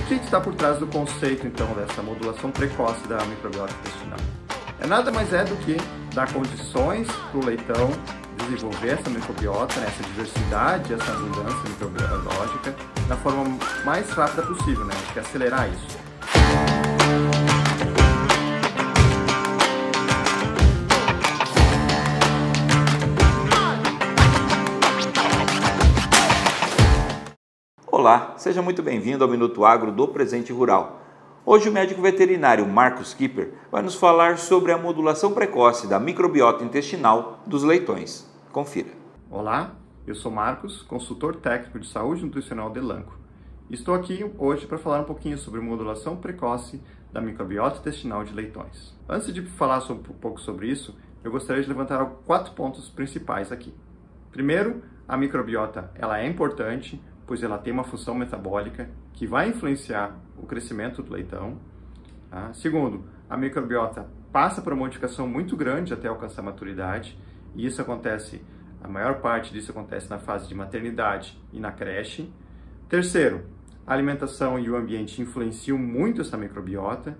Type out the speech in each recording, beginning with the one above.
que está por trás do conceito, então, dessa modulação precoce da microbiota intestinal? Nada mais é do que dar condições para o leitão desenvolver essa microbiota, essa diversidade, essa abundância microbiológica da forma mais rápida possível, né? A gente quer acelerar isso. Olá, seja muito bem-vindo ao Minuto Agro do Presente Rural. Hoje o médico veterinário Marcos Kipper vai nos falar sobre a modulação precoce da microbiota intestinal dos leitões. Confira. Olá, eu sou Marcos, consultor técnico de saúde nutricional de Elanco. Estou aqui hoje para falar um pouquinho sobre modulação precoce da microbiota intestinal de leitões. Antes de falar um pouco sobre isso, eu gostaria de levantar 4 pontos principais aqui. Primeiro, a microbiota ela é importante, pois ela tem uma função metabólica que vai influenciar o crescimento do leitão. Tá? Segundo, a microbiota passa por uma modificação muito grande até alcançar a maturidade, e isso acontece, a maior parte disso acontece na fase de maternidade e na creche. Terceiro, a alimentação e o ambiente influenciam muito essa microbiota.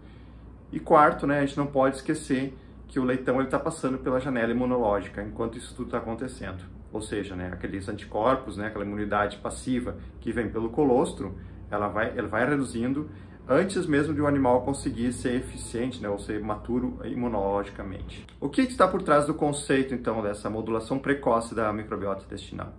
E quarto, a gente não pode esquecer que o leitão está passando pela janela imunológica enquanto isso tudo está acontecendo. Ou seja, aqueles anticorpos, aquela imunidade passiva que vem pelo colostro, ela vai reduzindo antes mesmo de o animal conseguir ser eficiente, ou ser maturo imunologicamente. O que está por trás do conceito, então, dessa modulação precoce da microbiota intestinal?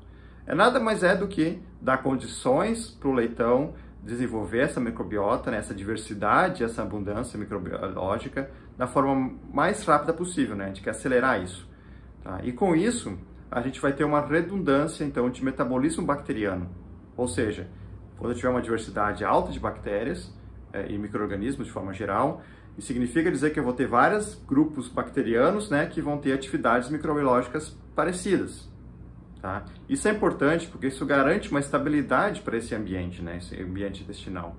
Nada mais é do que dar condições para o leitão desenvolver essa microbiota, essa diversidade, essa abundância microbiológica da forma mais rápida possível, A gente quer acelerar isso. Tá? E com isso, a gente vai ter uma redundância, então, de metabolismo bacteriano. Ou seja, quando tiver uma diversidade alta de bactérias e micro-organismos de forma geral, isso significa dizer que eu vou ter vários grupos bacterianos, que vão ter atividades microbiológicas parecidas. Tá? Isso é importante porque isso garante uma estabilidade para esse ambiente, esse ambiente intestinal.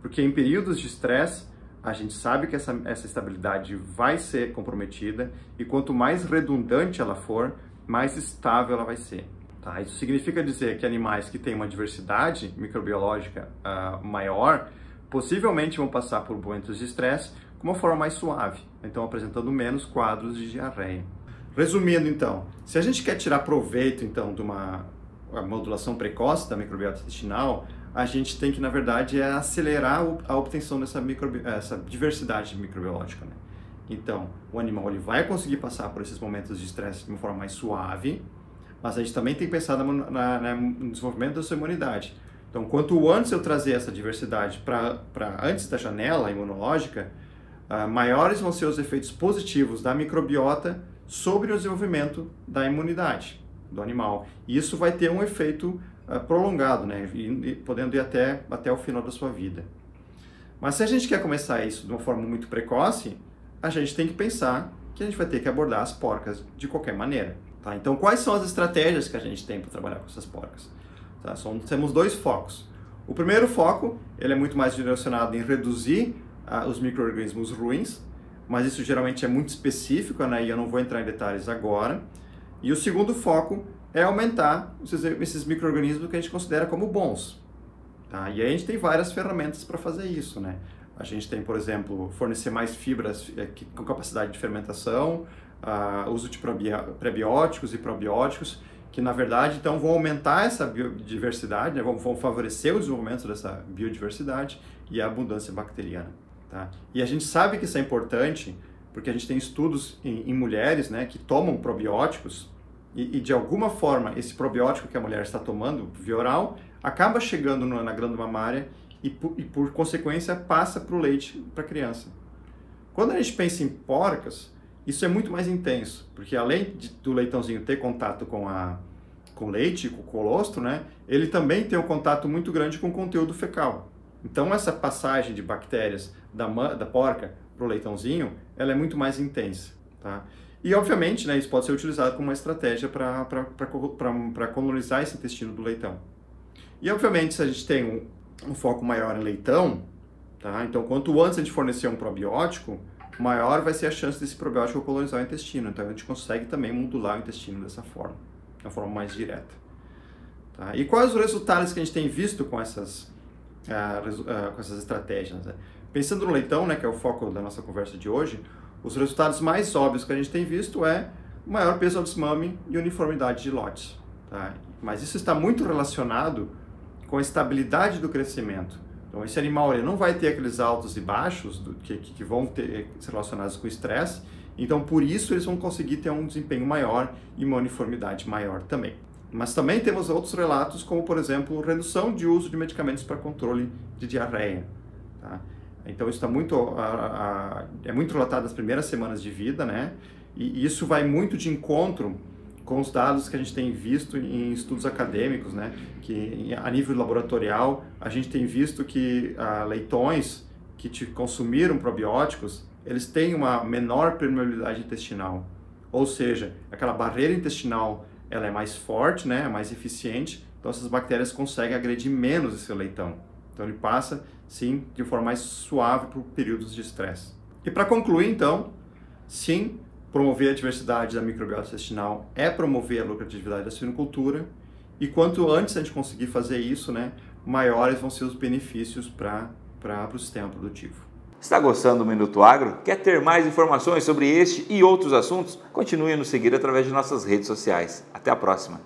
Porque em períodos de estresse, a gente sabe que essa estabilidade vai ser comprometida, e quanto mais redundante ela for, mais estável ela vai ser. Tá? Isso significa dizer que animais que têm uma diversidade microbiológica maior, possivelmente vão passar por momentos de estresse com uma forma mais suave, então apresentando menos quadros de diarreia. Resumindo, então, se a gente quer tirar proveito, então, de uma modulação precoce da microbiota intestinal, a gente tem que, na verdade, acelerar a obtenção dessa essa diversidade microbiológica. Então, o animal ele vai conseguir passar por esses momentos de estresse de uma forma mais suave, mas a gente também tem que pensar no desenvolvimento da sua imunidade. Então, quanto antes eu trazer essa diversidade para antes da janela imunológica, maiores vão ser os efeitos positivos da microbiota sobre o desenvolvimento da imunidade do animal. E isso vai ter um efeito prolongado, podendo ir até o final da sua vida. Mas se a gente quer começar isso de uma forma muito precoce, a gente tem que pensar que a gente vai ter que abordar as porcas de qualquer maneira. Tá? Então, quais são as estratégias que a gente tem para trabalhar com essas porcas? Tá? Temos 2 focos. O primeiro foco ele é muito mais direcionado em reduzir os micro-organismos ruins, mas isso geralmente é muito específico, e eu não vou entrar em detalhes agora. E o segundo foco é aumentar esses micro-organismos que a gente considera como bons. Tá? E aí a gente tem várias ferramentas para fazer isso, A gente tem, por exemplo, fornecer mais fibras com capacidade de fermentação, uso de prebióticos e probióticos, que na verdade então vão aumentar essa biodiversidade, vão favorecer o desenvolvimento dessa biodiversidade e a abundância bacteriana. Tá? E a gente sabe que isso é importante porque a gente tem estudos em mulheres que tomam probióticos e de alguma forma esse probiótico que a mulher está tomando via oral acaba chegando na glândula mamária e por consequência passa para o leite para a criança. Quando a gente pensa em porcas, isso é muito mais intenso, porque além do leitãozinho ter contato com o leite, com o colostro, ele também tem um contato muito grande com o conteúdo fecal. Então essa passagem de bactérias da porca para o leitãozinho, ela é muito mais intensa. Tá? E obviamente isso pode ser utilizado como uma estratégia para colonizar esse intestino do leitão. E obviamente se a gente tem um foco maior em leitão, tá? Então quanto antes a gente fornecer um probiótico, maior vai ser a chance desse probiótico colonizar o intestino. Então a gente consegue também modular o intestino dessa forma, de uma forma mais direta. Tá? E quais os resultados que a gente tem visto com essas com essas estratégias, né? Pensando no leitão, né, que é o foco da nossa conversa de hoje, os resultados mais óbvios que a gente tem visto é maior peso ao desmame e uniformidade de lotes. Tá? Mas isso está muito relacionado com a estabilidade do crescimento. Então, esse animal ele não vai ter aqueles altos e baixos que vão ser relacionados com o estresse. Então, por isso, eles vão conseguir ter um desempenho maior e uma uniformidade maior também. Mas também temos outros relatos, como, por exemplo, redução de uso de medicamentos para controle de diarreia. Tá? Então, isso é muito relatado nas primeiras semanas de vida, né? E isso vai muito de encontro com os dados que a gente tem visto em estudos acadêmicos, né? Que a nível laboratorial, a gente tem visto que leitões que consumiram probióticos, eles têm uma menor permeabilidade intestinal. Ou seja, aquela barreira intestinal ela é mais forte, né? É mais eficiente, então essas bactérias conseguem agredir menos esse leitão. Então ele passa, sim, de forma mais suave por períodos de estresse. E para concluir, então, sim, promover a diversidade da microbiota intestinal é promover a lucratividade da suinocultura, e quanto antes a gente conseguir fazer isso, né, maiores vão ser os benefícios para o sistema produtivo. Está gostando do Minuto Agro? Quer ter mais informações sobre este e outros assuntos? Continue a nos seguir através de nossas redes sociais. Até a próxima!